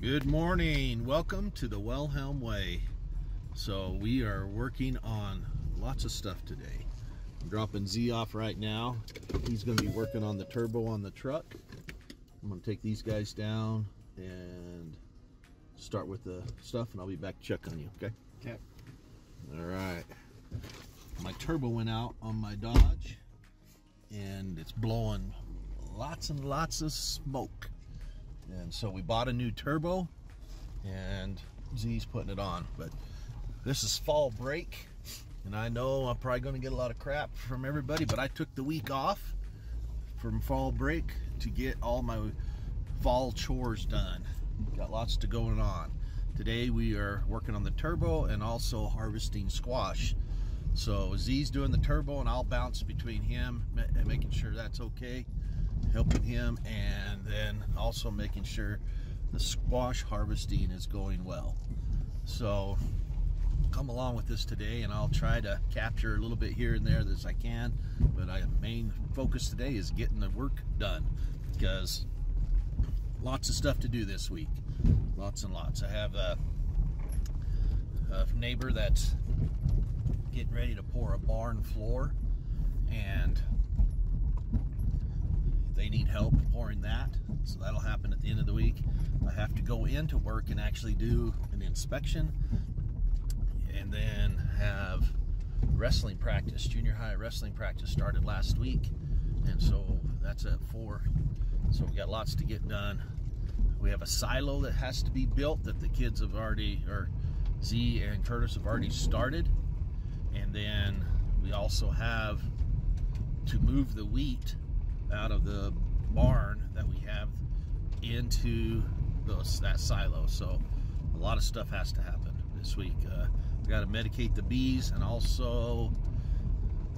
Good morning. Welcome to the Wilhelm Way. So we are working on lots of stuff today. I'm dropping Z off right now. He's going to be working on the turbo on the truck. I'm going to take these guys down and start with the stuff, and I'll be back to check on you. Okay? Okay. All right. My turbo went out on my Dodge, and it's blowing lots and lots of smoke. And so we bought a new turbo, and Z's putting it on. But this is fall break, and I know I'm probably going to get a lot of crap from everybody, but I took the week off from fall break to get all my fall chores done. Got lots to going on. Today we are working on the turbo and also harvesting squash. So Z's doing the turbo, and I'll bounce between him and making sure that's okay, helping him, and then also making sure the squash harvesting is going well. So come along with this today, and I'll try to capture a little bit here and there as I can, but my main focus today is getting the work done, because lots of stuff to do this week. Lots and lots. I have a neighbor that's getting ready to pour a barn floor, and they need help pouring that, so that'll happen at the end of the week. I have to go into work and actually do an inspection, and then have wrestling practice. Junior high wrestling practice started last week, and so that's at 4. So we got lots to get done. We have a silo that has to be built that the kids have already, or Z and Curtis have already started. And then we also have to move the wheat out of the barn that we have into that silo. So a lot of stuff has to happen this week. We got to medicate the bees, and also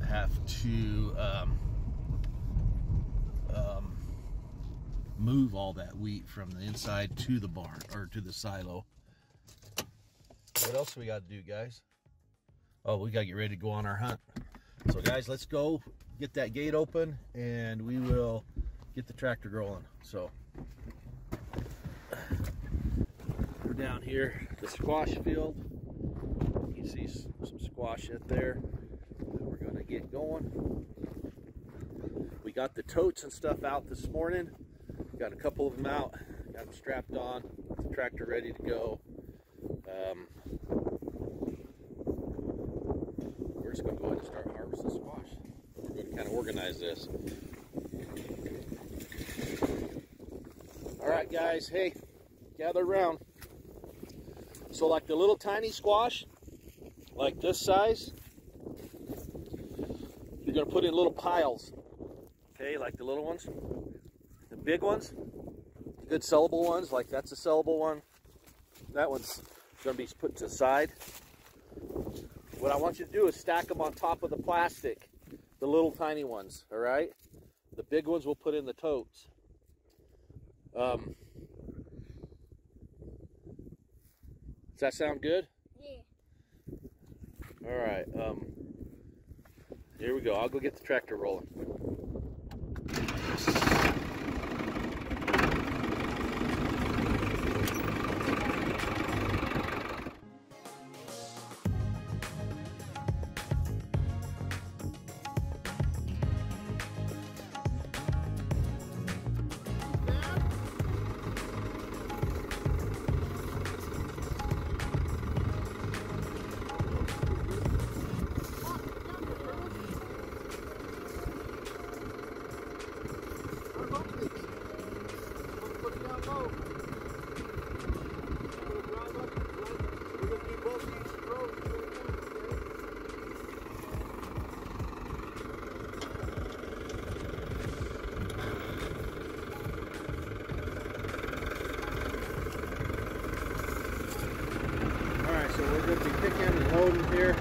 have to move all that wheat from the inside to the barn, or to the silo. What else we got to do, guys? Oh, we got to get ready to go on our hunt. So guys, let's go get that gate open, and we will get the tractor rolling. So we're down here at the squash field. You can see some squash up there. We're gonna get going. We got the totes and stuff out this morning. Got a couple of them out, got them strapped on, the tractor ready to go. We're just going to go ahead and start harvesting squash. We're going to kind of organize this. All right, guys, hey, gather around. So like the little tiny squash, like this size, you're going to put in little piles, okay, like the little ones. The big ones, the good sellable ones, like that's a sellable one. That one's going to be put to the side. What I want you to do is stack them on top of the plastic, the little tiny ones, all right? The big ones we'll put in the totes. Does that sound good? Yeah. All right, here we go. I'll go get the tractor rolling. So we're going to be picking and loading here.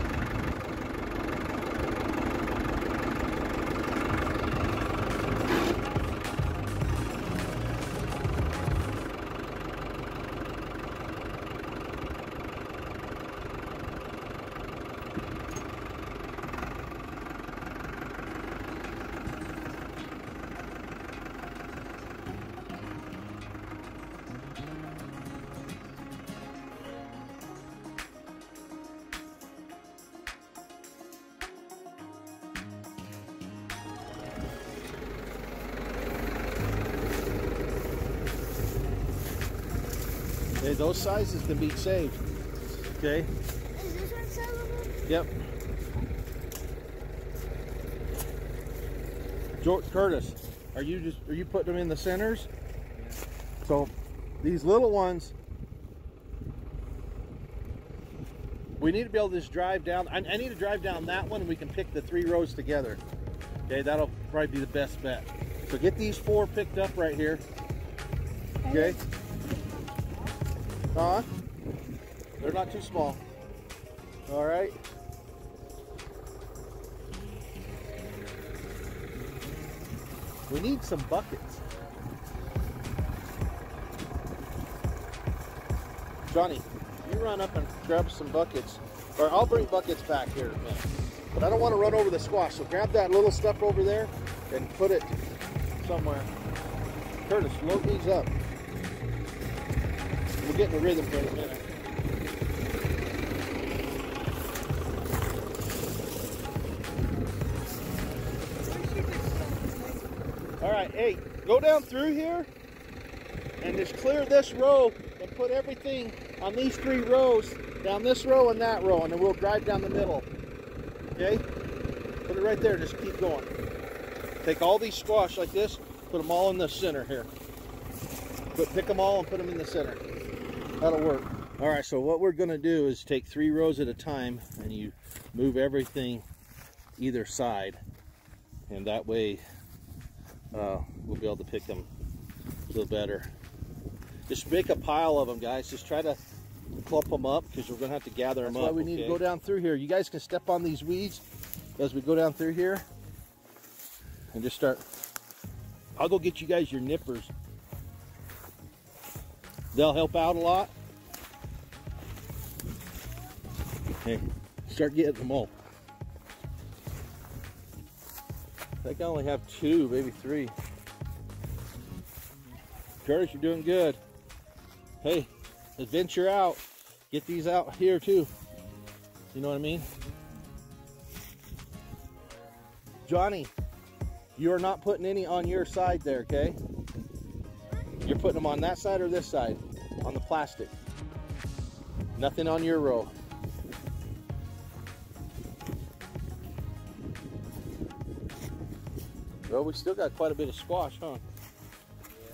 those sizes can be saved. Okay. Is this one sellable? Yep. Curtis, are you putting them in the centers? Yeah. So these little ones, we need to be able to just drive down. I need to drive down that one and we can pick the 3 rows together. Okay, that'll probably be the best bet. So get these 4 picked up right here. Okay. They're not too small. All right. We need some buckets. Johnny, you run up and grab some buckets. Or I'll bring buckets back here in a minute. But I don't want to run over the squash, so grab that little stuff over there and put it somewhere. Curtis, load these up. We'll get in the rhythm for a minute. All right, hey, go down through here and just clear this row and put everything on these 3 rows, down this row and that row, and then we'll drive down the middle. Okay? Put it right there, just keep going. Take all these squash like this, put them all in the center here. Pick them all and put them in the center. That'll work. All right, so what we're gonna do is take 3 rows at a time and you move everything either side, and that way we'll be able to pick them a little better. Just make a pile of them, guys. Just try to clump them up because we're going to have to gather them up. That's why we need to go down through here. You guys can step on these weeds as we go down through here and just start. I'll go get you guys your nippers. They'll help out a lot. Okay, start getting them all. I think I only have 2, maybe 3. Curtis, you're doing good. Hey, let's venture out. Get these out here too. You know what I mean? Johnny, you are not putting any on your side there, okay? You're putting them on that side or this side, on the plastic. Nothing on your row. Well, we still got quite a bit of squash, huh? Yeah.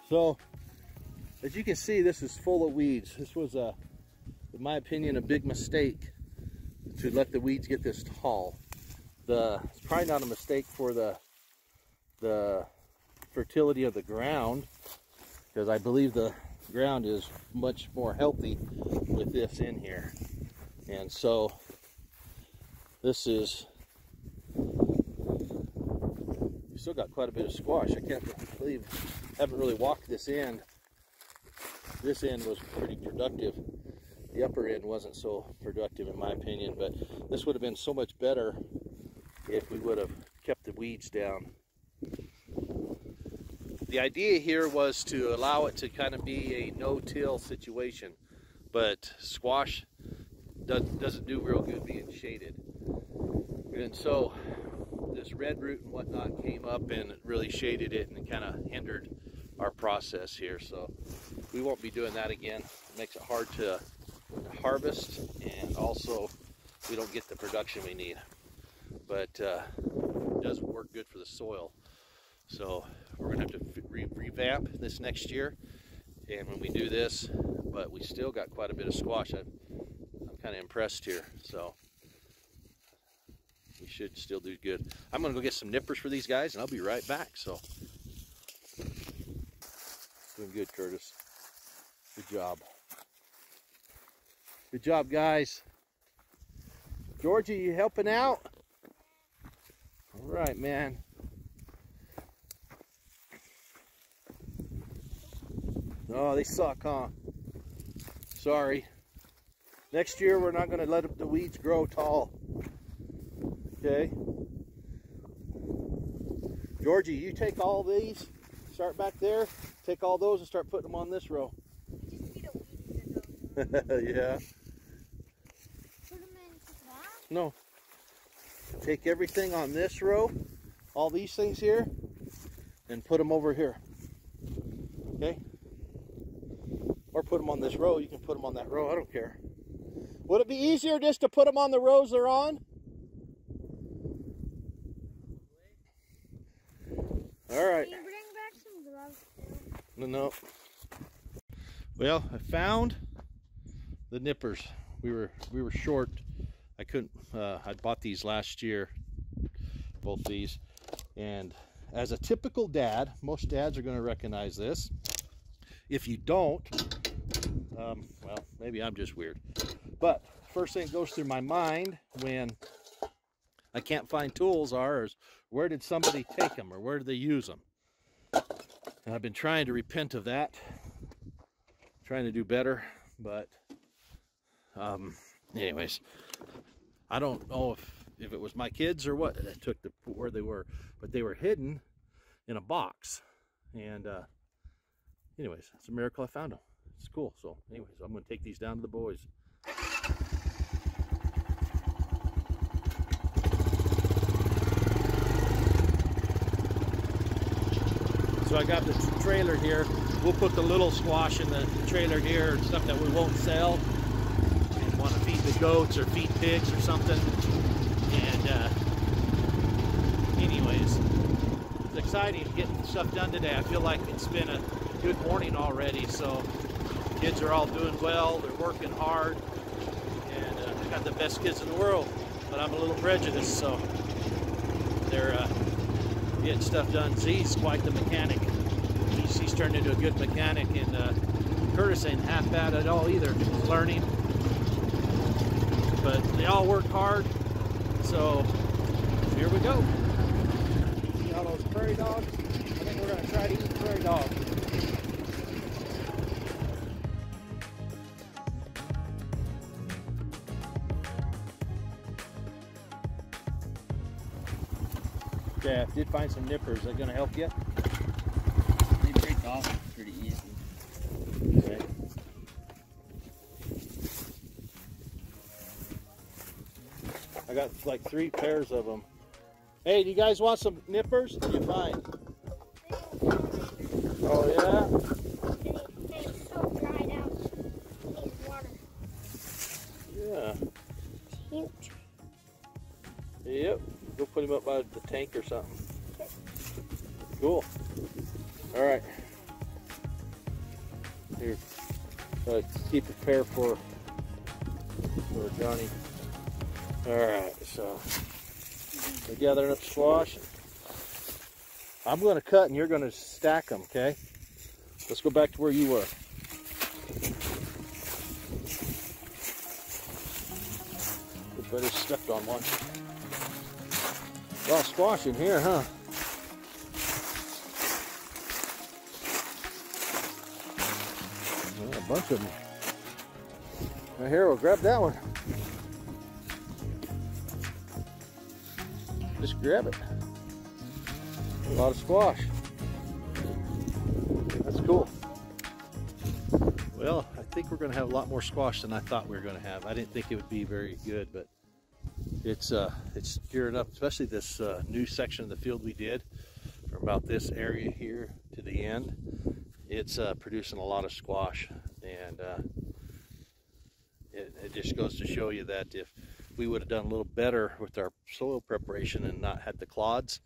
So, as you can see, this is full of weeds. This was, in my opinion, a big mistake to let the weeds get this tall. It's probably not a mistake for the fertility of the ground, because I believe the ground is much more healthy with this in here. And so, this is. We still got quite a bit of squash. I can't believe I haven't really walked this end. This end was pretty productive. The upper end wasn't so productive in my opinion, but this would have been so much better if we would have kept the weeds down. The idea here was to allow it to kind of be a no-till situation, but squash doesn't do real good being shaded. And so this red root and whatnot came up and it really shaded it and it kind of hindered our process here. So we won't be doing that again. It makes it hard to harvest, and also we don't get the production we need. But it does work good for the soil. So we're gonna have to revamp this next year, and when we do this, but we still got quite a bit of squash. I'm kind of impressed here. So we should still do good. I'm gonna go get some nippers for these guys and I'll be right back. So doing good, Curtis. Good job. Good job, guys. Georgie, you helping out? All right, man. Oh, they suck, huh? Sorry. Next year, we're not gonna let the weeds grow tall. Okay. Georgie, you take all these, start back there, take all those and start putting them on this row. Yeah. Put them in that? No. Take everything on this row, all these things here, and put them over here. Okay? put them on this row, you can put them on that row. I don't care. Would it be easier just to put them on the rows they're on? All right. Can you bring back some gloves too? No. Well, I found the nippers. We were short. I couldn't. I bought these last year, both these, and as a typical dad, most dads are going to recognize this. If you don't, well, maybe I'm just weird. But first thing that goes through my mind when I can't find tools is where did somebody take them or where did they use them? And I've been trying to repent of that, trying to do better, but anyways, I don't know if it was my kids or what that took where they were, but they were hidden in a box. And anyways, it's a miracle I found them. It's cool. So anyways, I'm going to take these down to the boys. So I got this trailer here. We'll put the little squash in the trailer here, stuff that we won't sell and want to feed the goats or feed pigs or something. And anyways, it's exciting getting stuff done today. I feel like it's been a good morning already. So kids are all doing well. They're working hard, and I got the best kids in the world. But I'm a little prejudiced, so they're getting stuff done. Z's quite the mechanic. He's turned into a good mechanic, and Curtis ain't half bad at all either. He's learning, but they all work hard. So here we go. See all those prairie dogs? I think we're going to try to eat prairie dogs. Yeah, I did find some nippers. Is that going to help you? They break off pretty easy. Okay. I got like 3 pairs of them. Hey, do you guys want some nippers? What do you find? Oh yeah? They're so dried out. They need water. Yeah. Cute. Yep. Go put him up by the tank or something. Cool. All right. Here. Keep a pair for Johnny. All right. So we're gathering up squash. I'm going to cut and you're going to stack them. Okay. Let's go back to where you were. I just stepped on one. A lot of squash in here, huh? Well, a bunch of them. Right here, we'll grab that one. Just grab it. A lot of squash. That's cool. Well, I think we're going to have a lot more squash than I thought we were going to have. I didn't think it would be very good, but it's gearing up, especially this new section of the field we did from about this area here to the end. It's producing a lot of squash, and it just goes to show you that if we would have done a little better with our soil preparation and not had the clods,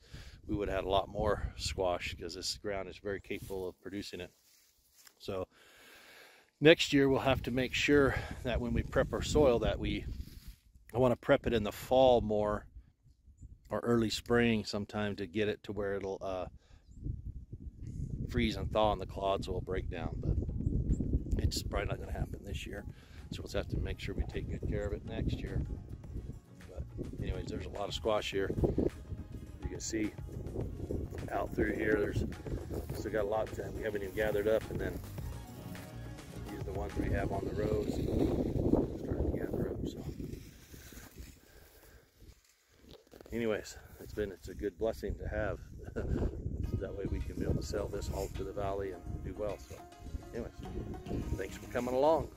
we would have had a lot more squash, because this ground is very capable of producing it. So next year we'll have to make sure that when we prep our soil that I want to prep it in the fall more, or early spring sometime, to get it to where it'll freeze and thaw and the clods will break down. But it's probably not going to happen this year, so we'll have to make sure we take good care of it next year. But anyways, there's a lot of squash here. You can see out through here, there's still got a lot that we haven't even gathered up, and then these are the ones we have on the rows starting to gather up. So anyways, it's a good blessing to have. That way we can be able to sell this all to the valley and do well. So anyways, thanks for coming along.